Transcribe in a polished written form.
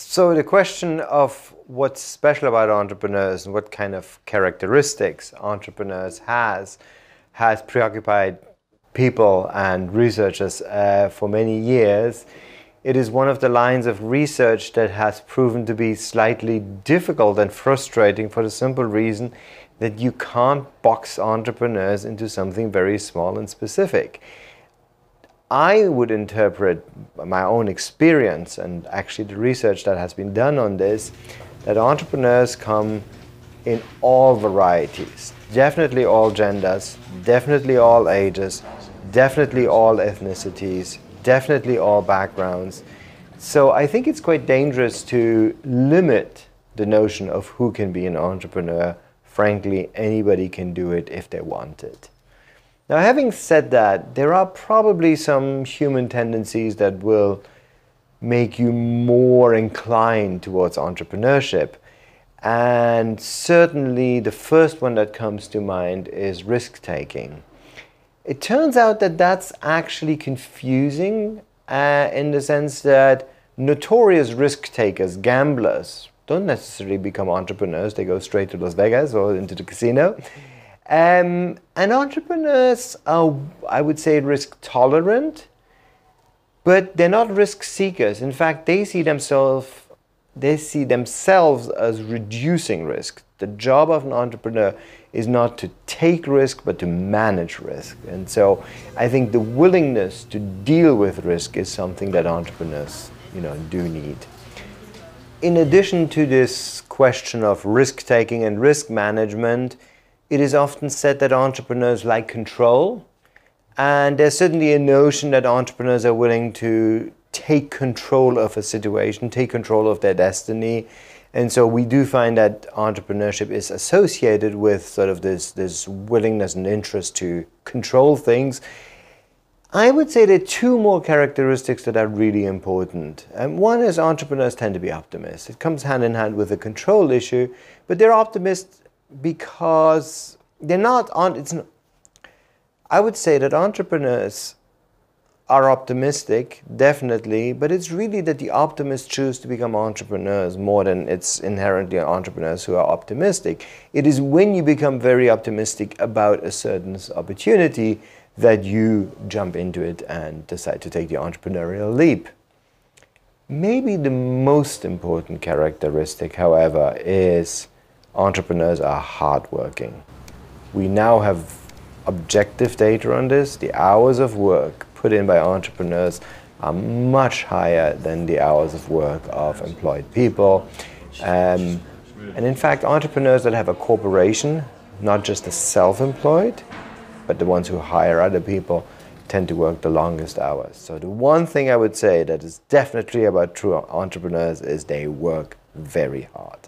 So the question of what's special about entrepreneurs and what kind of characteristics entrepreneurs has preoccupied people and researchers for many years. It is one of the lines of research that has proven to be slightly difficult and frustrating for the simple reason that you can't box entrepreneurs into something very small and specific. I would interpret my own experience and actually the research that has been done on this, that entrepreneurs come in all varieties, definitely all genders, definitely all ages, definitely all ethnicities, definitely all backgrounds. So I think it's quite dangerous to limit the notion of who can be an entrepreneur. Frankly, anybody can do it if they want it. Now, having said that, there are probably some human tendencies that will make you more inclined towards entrepreneurship. And certainly the first one that comes to mind is risk-taking. It turns out that that's actually confusing in the sense that notorious risk-takers, gamblers, don't necessarily become entrepreneurs. They go straight to Las Vegas or into the casino. And entrepreneurs are, I would say, risk tolerant, but they're not risk seekers. In fact, they see themselves as reducing risk. The job of an entrepreneur is not to take risk, but to manage risk. And so I think the willingness to deal with risk is something that entrepreneurs, do need. In addition to this question of risk-taking and risk management, it is often said that entrepreneurs like control, and there's certainly a notion that entrepreneurs are willing to take control of a situation, take control of their destiny. And so we do find that entrepreneurship is associated with sort of this willingness and interest to control things. I would say there are two more characteristics that are really important. One is entrepreneurs tend to be optimists. It comes hand in hand with the control issue, but they're optimists because they're not on. I would say that entrepreneurs are optimistic, definitely, but it's really that the optimists choose to become entrepreneurs more than it's inherently entrepreneurs who are optimistic. It is when you become very optimistic about a certain opportunity that you jump into it and decide to take the entrepreneurial leap. Maybe the most important characteristic, however, is entrepreneurs are hardworking. We now have objective data on this. The hours of work put in by entrepreneurs are much higher than the hours of work of employed people. And in fact, entrepreneurs that have a corporation, not just the self-employed, but the ones who hire other people, tend to work the longest hours. So the one thing I would say that is definitely about true entrepreneurs is they work very hard.